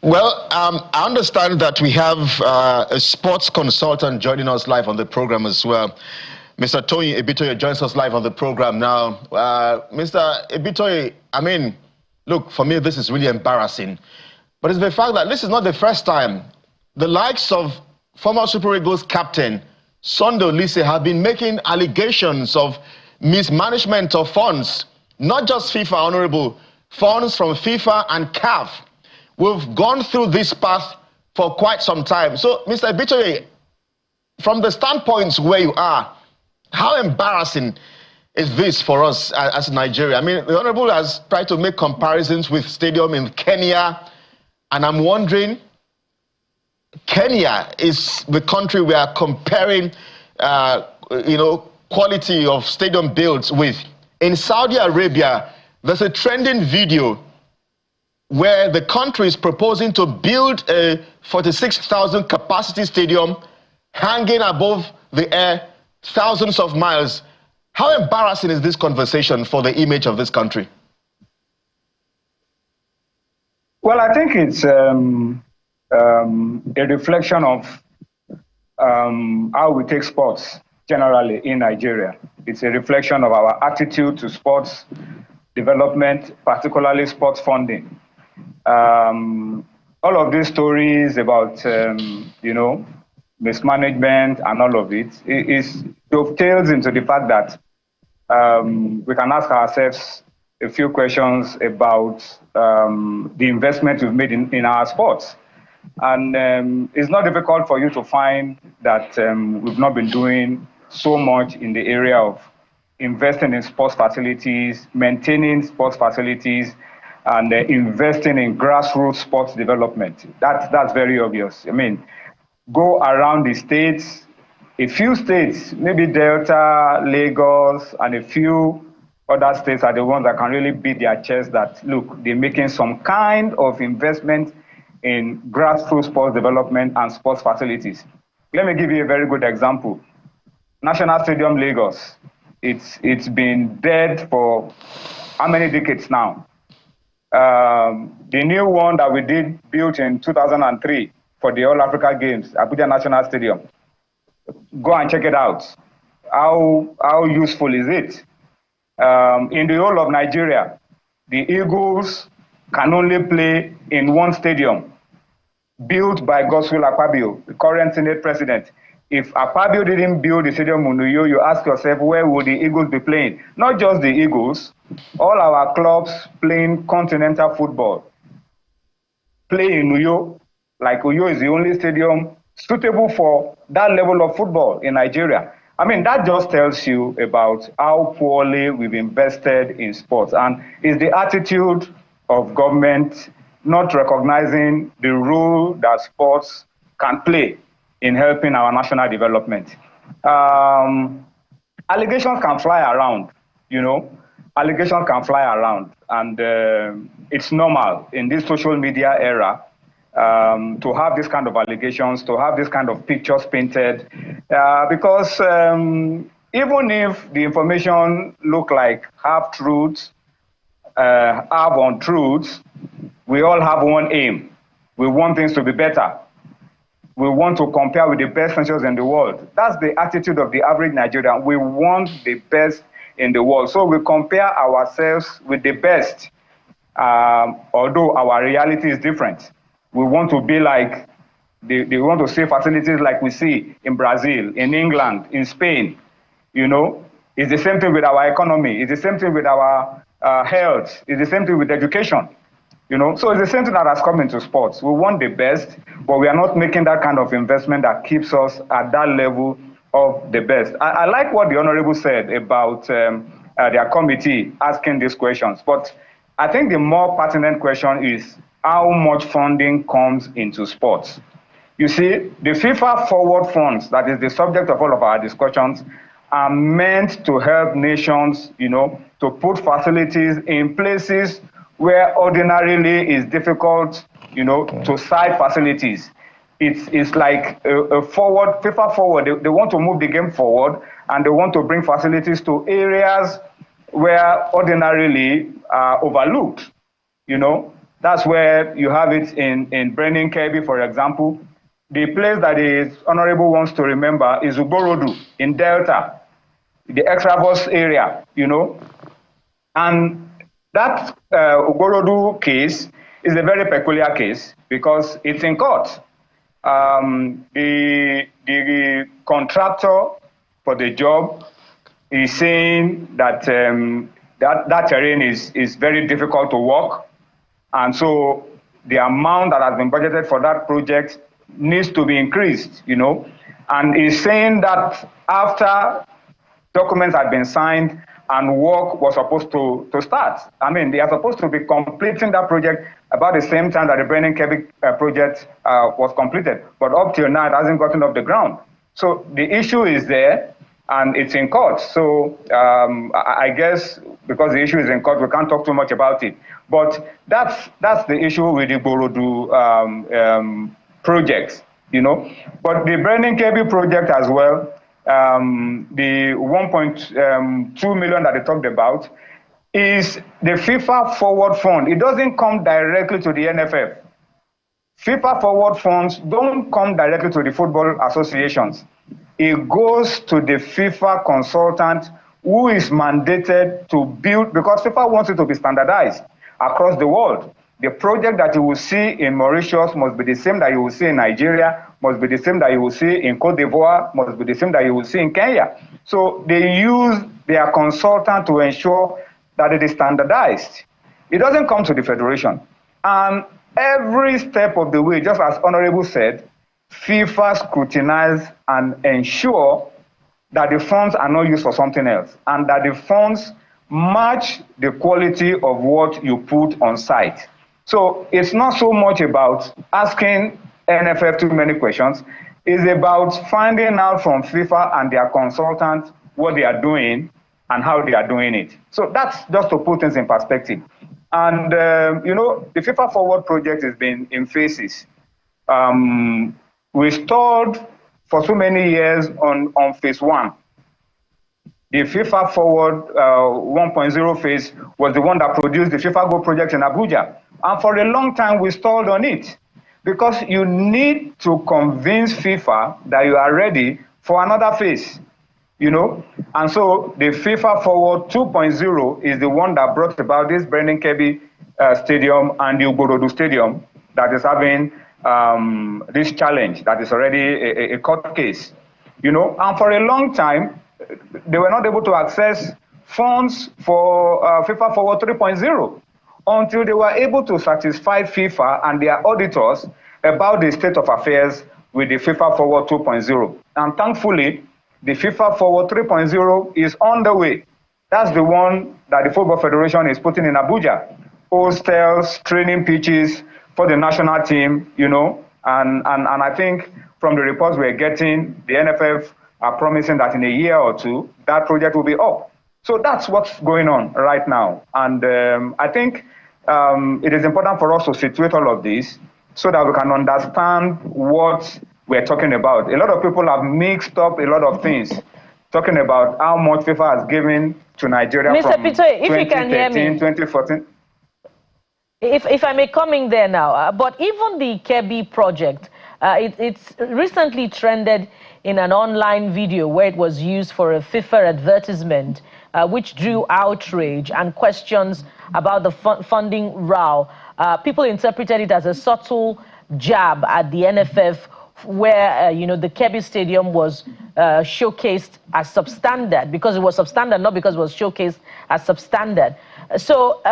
Well, I understand that we have a sports consultant joining us live on the program as well. Mr. Tony Ibitoye joins us live on the program now. Mr. Ibitoye, I mean, look, for me, this is really embarrassing. But it's the fact that this is not the first time the likes of former Super Eagles captain Sunday Oliseh have been making allegations of mismanagement of funds, not just FIFA, Honorable, funds from FIFA and CAF. We've gone through this path for quite some time. So, Mr. Ibitoye, from the standpoints where you are, how embarrassing is this for us as Nigeria? I mean, the Honorable has tried to make comparisons with stadium in Kenya, and I'm wondering, Kenya is the country we are comparing, quality of stadium builds with. In Saudi Arabia, there's a trending video where the country is proposing to build a 46,000 capacity stadium hanging above the air thousands of miles. How embarrassing is this conversation for the image of this country? Well, I think it's a reflection of how we take sports generally in Nigeria. It's a reflection of our attitude to sports development, particularly sports funding. All of these stories about, mismanagement and all of it dovetails into the fact that we can ask ourselves a few questions about the investment we've made in our sports. And it's not difficult for you to find that we've not been doing so much in the area of investing in sports facilities, maintaining sports facilities, and investing in grassroots sports development. That's very obvious. I mean, go around the states, a few states, maybe Delta, Lagos, and a few other states are the ones that can really beat their chest that, look, they're making some kind of investment in grassroots sports development and sports facilities. Let me give you a very good example. National Stadium Lagos, it's been dead for how many decades now? The new one that we did built in 2003 for the All Africa Games, Abuja National Stadium. Go and check it out. How useful is it? In the whole of Nigeria, the Eagles can only play in one stadium built by Govt Akpabio, the current Senate president. If Akpabio didn't build the stadium in Uyo, you ask yourself, where would the Eagles be playing? Not just the Eagles, all our clubs playing continental football play in Uyo, like Uyo is the only stadium suitable for that level of football in Nigeria. I mean, that just tells you about how poorly we've invested in sports. And it's the attitude of government not recognizing the role that sports can play in helping our national development. Allegations can fly around, Allegations can fly around. And it's normal in this social media era to have this kind of allegations, to have this kind of pictures painted, because even if the information look like half truths, half untruths, we all have one aim. We want things to be better. We want to compare with the best nations in the world. That's the attitude of the average Nigerian. We want the best in the world. So we compare ourselves with the best, although our reality is different. We want to be like, they want to see facilities like we see in Brazil, in England, in Spain. It's the same thing with our economy. It's the same thing with our health. It's the same thing with education. So it's the same thing that has come into sports. We want the best, but we are not making that kind of investment that keeps us at that level of the best. I like what the Honorable said about their committee asking these questions, but I think the more pertinent question is how much funding comes into sports. You see, the FIFA forward funds, that is the subject of all of our discussions, are meant to help nations, to put facilities in places where ordinarily it's difficult, to site facilities. It's like a forward, FIFA forward. They want to move the game forward, and they want to bring facilities to areas where ordinarily are overlooked. That's where you have it in Brennan Kirby, for example. The place that is honorable wants to remember is Uborodu in Delta, the Extravos area, And that Uborodu case is a very peculiar case because it's in court. The contractor for the job is saying that that terrain is very difficult to work. And so the amount that has been budgeted for that project needs to be increased, And he's saying that after documents had been signed and work was supposed to start. I mean, they are supposed to be completing that project about the same time that the Brennan Kirby project was completed. But up till now, it hasn't gotten off the ground. So the issue is there, and it's in court. So I guess because the issue is in court, we can't talk too much about it. But that's the issue with the Borodu projects, But the Brennan Kirby project as well, the 1.2 million that they talked about is the FIFA Forward Fund. It doesn't come directly to the NFF. FIFA Forward Funds don't come directly to the football associations. It goes to the FIFA consultant who is mandated to build, because FIFA wants it to be standardized across the world. The project that you will see in Mauritius must be the same that you will see in Nigeria, must be the same that you will see in Cote d'Ivoire, must be the same that you will see in Kenya. So they use their consultant to ensure that it is standardized. It doesn't come to the federation. And every step of the way, just as Honorable said, FIFA scrutinize and ensure that the funds are not used for something else and that the funds match the quality of what you put on site. So it's not so much about asking NFF too many questions. It's about finding out from FIFA and their consultants what they are doing and how they are doing it. So that's just to put things in perspective. And, the FIFA Forward project has been in phases. We stalled for so many years on phase one. The FIFA Forward 1.0 phase was the one that produced the FIFA Go project in Abuja. And for a long time, we stalled on it because you need to convince FIFA that you are ready for another phase, And so the FIFA Forward 2.0 is the one that brought about this Brennan Kirby Stadium and the Uborodu Stadium that is having this challenge that is already a court case, And for a long time, they were not able to access funds for FIFA Forward 3.0 until they were able to satisfy FIFA and their auditors about the state of affairs with the FIFA Forward 2.0. And thankfully, the FIFA Forward 3.0 is on the way. That's the one that the Football Federation is putting in Abuja. Hostels, training pitches for the national team, and I think from the reports we're getting, the NFF are promising that in a year or two, that project will be up. So that's what's going on right now. And I think it is important for us to situate all of this so that we can understand what we're talking about. A lot of people have mixed up a lot of things, talking about how much FIFA has given to Nigeria Mr. from Ibitoye, if you can hear me. 2014. If I may come in there now, but even the Kirby project, it's recently trended in an online video where it was used for a FIFA advertisement, which drew outrage and questions about the funding row. People interpreted it as a subtle jab at the NFF, where the Kirby Stadium was showcased as substandard because it was substandard, not because it was showcased as substandard. So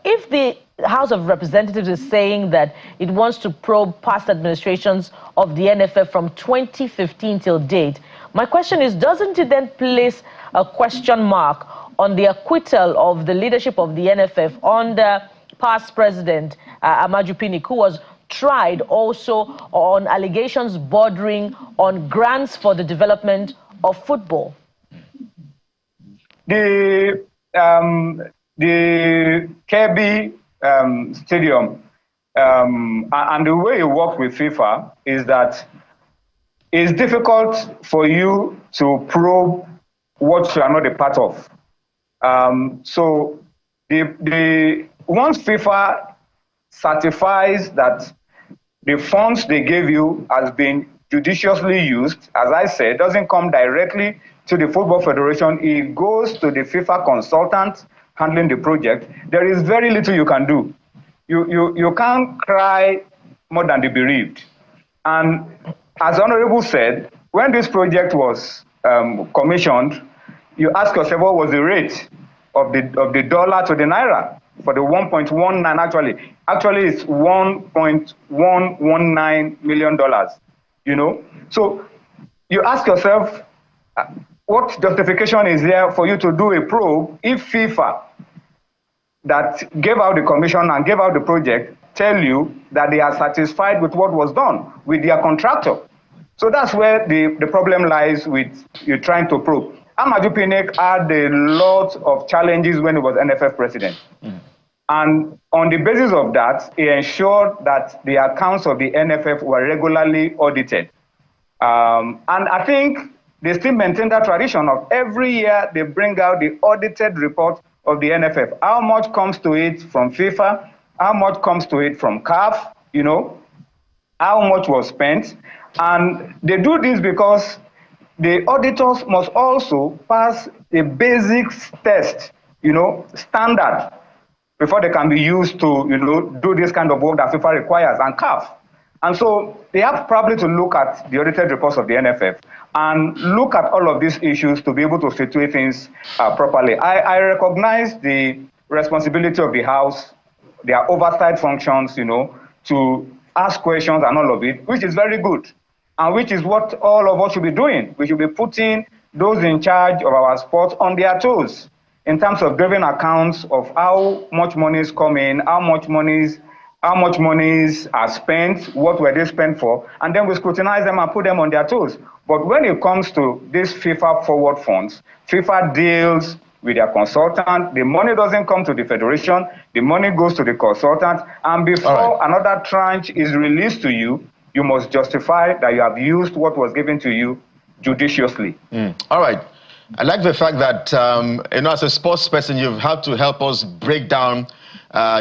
if the House of Representatives is saying that it wants to probe past administrations of the NFF from 2015 till date, my question is, doesn't it then place a question mark on the acquittal of the leadership of the NFF under past president Amaju Pinnick, who was tried also on allegations bordering on grants for the development of football? The Kirby Stadium and the way it works with FIFA is that it's difficult for you to probe what you are not a part of. So once FIFA certifies that the funds they gave you has been judiciously used, as I said, doesn't come directly to the Football Federation, it goes to the FIFA consultant handling the project, there is very little you can do. You can't cry more than the bereaved. And as Honorable said, when this project was commissioned, you ask yourself what was the rate of the dollar to the naira for the 1.19 actually it's $1.119 million, you know. So you ask yourself, what justification is there for you to do a probe if FIFA that gave out the commission and gave out the project tell you that they are satisfied with what was done with their contractor? So that's where the problem lies with you trying to probe. Amaju Pinnick had a lot of challenges when he was NFF president. And on the basis of that, he ensured that the accounts of the NFF were regularly audited. And I think they still maintain that tradition of every year they bring out the audited report of the NFF. How much comes to it from FIFA? How much comes to it from CAF? You know, how much was spent? And they do this because the auditors must also pass a basics test, you know, standard, before they can be used to, you know, do this kind of work that FIFA requires and CAF. And so they have probably to look at the audited reports of the NFF and look at all of these issues to be able to situate things properly. I recognize the responsibility of the House, their oversight functions, you know, to ask questions and all of it, which is very good, and which is what all of us should be doing. We should be putting those in charge of our sports on their toes in terms of giving accounts of how much money is coming, how much monies are spent, what were they spent for, and then we scrutinize them and put them on their toes. But when it comes to these FIFA forward funds, FIFA deals with their consultant. The money doesn't come to the federation. The money goes to the consultant. And before another tranche is released to you, you must justify that you have used what was given to you judiciously. All right. I like the fact that, you know, as a sports person, you've had to help us break down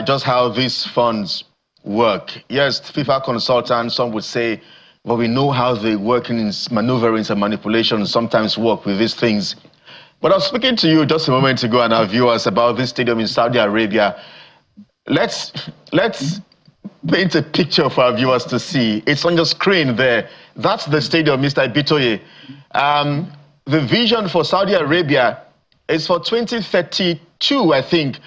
just how these funds work. Yes, FIFA consultants, some would say, well, we know how the working maneuverings and manipulations sometimes work with these things. But I was speaking to you just a moment ago and our viewers about this stadium in Saudi Arabia. Let's paint a picture for our viewers to see. It's on your screen there. That's the stadium, Mr. Ibitoye. The vision for Saudi Arabia is for 2032, I think,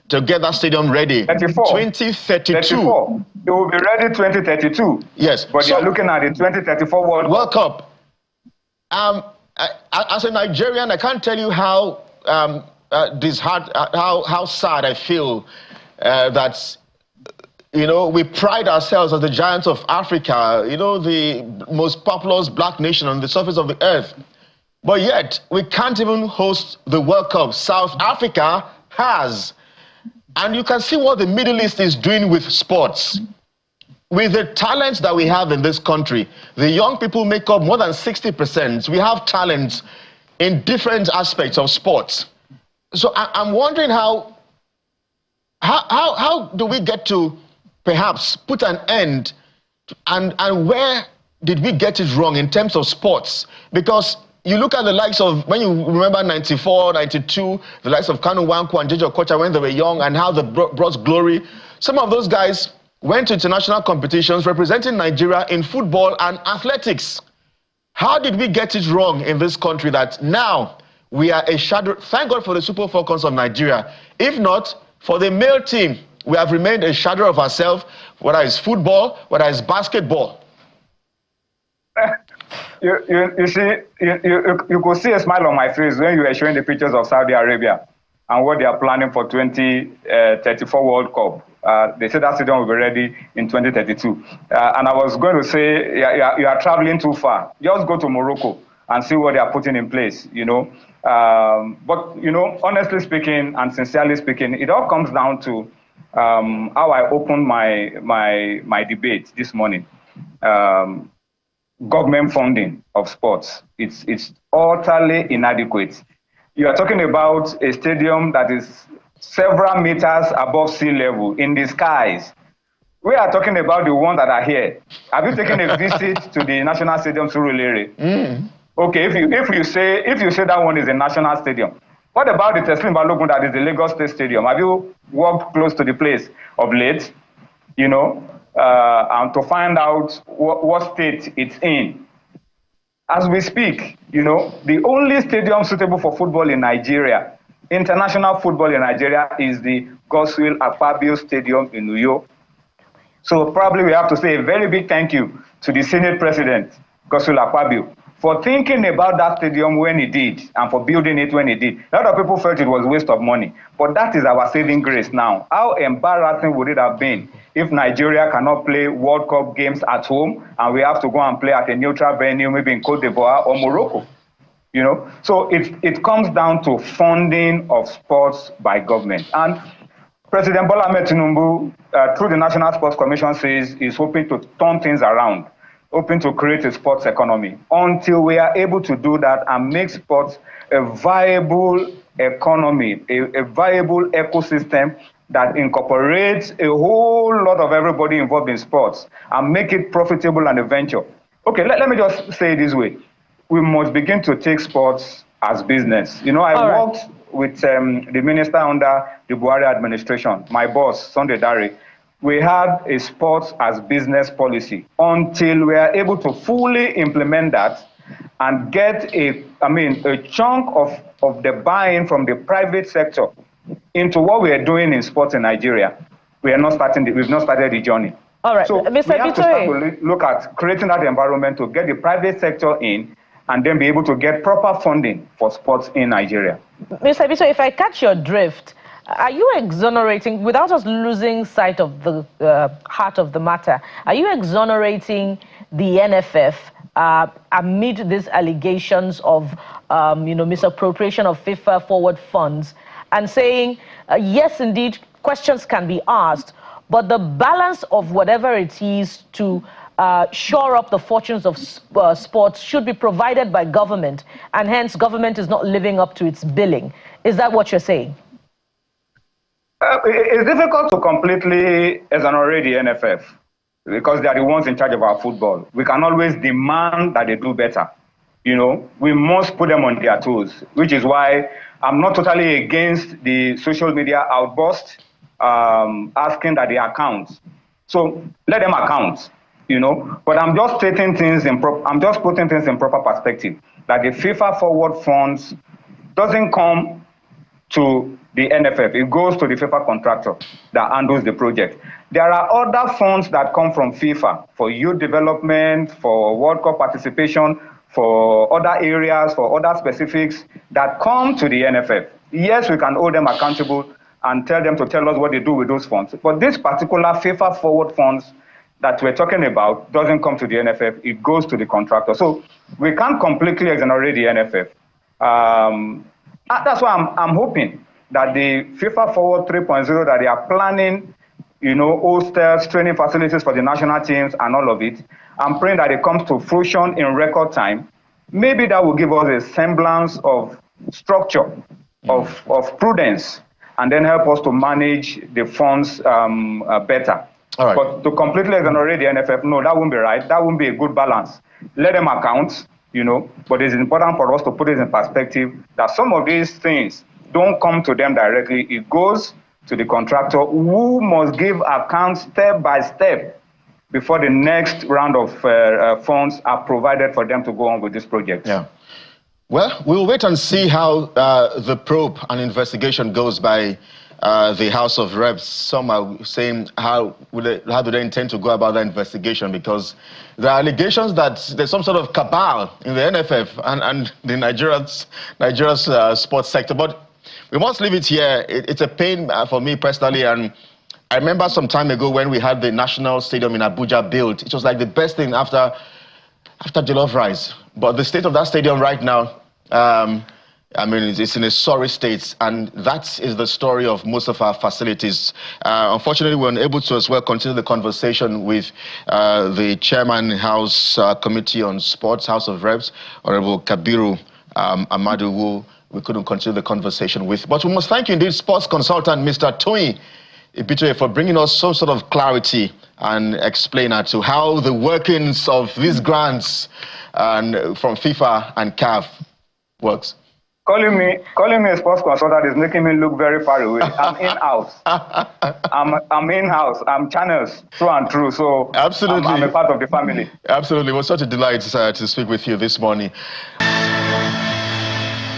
to get that stadium ready. 34. 2032. 34. It will be ready 2032. Yes. But so, you're looking at the 2034 World Cup. As a Nigerian, I can't tell you how how sad I feel that, you know, we pride ourselves as the giants of Africa, you know, the most populous black nation on the surface of the earth. But yet, we can't even host the World Cup. South Africa has. And you can see what the Middle East is doing with sports. With the talents that we have in this country, the young people make up more than 60%. We have talents in different aspects of sports. So I'm wondering how do we get to perhaps put an end to, and where did we get it wrong in terms of sports? Because you look at the likes of, when you remember 94, 92, the likes of Kanu Nwankwo and Jeje Okocha when they were young and how they brought glory. Some of those guys went to international competitions representing Nigeria in football and athletics. How did we get it wrong in this country that now we are a shadow? Thank God for the Super Falcons of Nigeria. If not, for the male team, we have remained a shadow of ourselves, whether it's football, whether it's basketball. You see, you could see a smile on my face when you were showing the pictures of Saudi Arabia and what they are planning for 2034 World Cup. They said that stadium will be ready in 2032. And I was going to say, you are traveling too far. Just go to Morocco and see what they are putting in place, you know. But, you know, honestly speaking and sincerely speaking, it all comes down to how I opened my debate this morning. Government funding of sports, it's utterly inadequate. You are talking about a stadium that is several meters above sea level in the skies We are talking about the ones that are here. Have you taken a visit to the National Stadium Surulere? Okay, if you say that one is a national stadium, what about the Teslim Balogun that is the Lagos State Stadium? Have you walked close to the place of late? You know, and to find out what state it's in. As we speak, you know, the only stadium suitable for football in Nigeria, international football in Nigeria, is the Godswill Akpabio Stadium in Uyo. So probably we have to say a very big thank you to the Senate President, Godswill Akpabio, for thinking about that stadium when he did and for building it when he did. A lot of people felt it was a waste of money, but that is our saving grace now. How embarrassing would it have been if Nigeria cannot play World Cup games at home and we have to go and play at a neutral venue, maybe in Cote d'Ivoire or Morocco? You know, so it comes down to funding of sports by government. And President Bola Ahmed Tinubu, through the National Sports Commission, says he's hoping to turn things around, hoping to create a sports economy. Until we are able to do that and make sports a viable economy, a viable ecosystem that incorporates a whole lot of everybody involved in sports and make it profitable and a venture. Okay, let me just say it this way. We must begin to take sports as business. You know, I worked with the minister under the Buhari administration, my boss, Sunday Dare. We had a sports as business policy until we are able to fully implement that and get a chunk of the buy-in from the private sector into what we are doing in sports in Nigeria. We've not started the journey. All right, so Mr. we have to start to look at creating that environment to get the private sector in and then be able to get proper funding for sports in Nigeria. Mr. Ibitoye, if I catch your drift, are you exonerating, without us losing sight of the heart of the matter, are you exonerating the NFF amid these allegations of misappropriation of FIFA forward funds and saying, yes, indeed, questions can be asked, but the balance of whatever it is to shore up the fortunes of sports should be provided by government, and hence government is not living up to its billing? Is that what you're saying? It's difficult to completely exonerate the NFF because they are the ones in charge of our football. We can always demand that they do better. You know, we must put them on their toes, which is why I'm not totally against the social media outburst asking that they account. So let them account, you know. But I'm just stating things I'm just putting things in proper perspective. That the FIFA forward funds doesn't come to the NFF. It goes to the FIFA contractor that handles the project. There are other funds that come from FIFA for youth development, for World Cup participation, for other areas, for other specifics that come to the NFF. Yes, we can hold them accountable and tell them to tell us what they do with those funds. But this particular FIFA forward funds that we're talking about doesn't come to the NFF. It goes to the contractor. So we can't completely exonerate the NFF. That's why I'm hoping that the FIFA Forward 3.0 that they are planning, you know, hostels, training facilities for the national teams and all of it, I'm praying that it comes to fruition in record time. Maybe that will give us a semblance of structure, of prudence, and then help us to manage the funds better. All right. But to completely exonerate the NFF, no, that won't be right. That won't be a good balance. Let them account, you know, but it's important for us to put it in perspective that some of these things don't come to them directly. It goes to the contractor who must give accounts step by step before the next round of funds are provided for them to go on with this project. Yeah. Well, we'll wait and see how the probe and investigation goes by the House of Reps. Some are saying how do they intend to go about that investigation, because there are allegations that there's some sort of cabal in the NFF and the Nigeria's sports sector. But we must leave it here. It's a pain for me personally, and I remember some time ago when we had the National Stadium in Abuja built. It was like the best thing after jollof rice. But the state of that stadium right now, I mean, it's in a sorry state, and that is the story of most of our facilities. Unfortunately, we're unable to as well continue the conversation with the Chairman House Committee on Sports, House of Reps, Honorable Kabiru Amadu, who we couldn't continue the conversation with. But we must thank you indeed, sports consultant Mr. Toyin Ibitoye, for bringing us some sort of clarity and explainer to how the workings of these grants and from FIFA and CAF works. Calling me a sports consultant is making me look very far away. I'm in-house. I'm in-house. I'm channels through and through. So absolutely, I'm a part of the family. Absolutely. It was such a delight to speak with you this morning.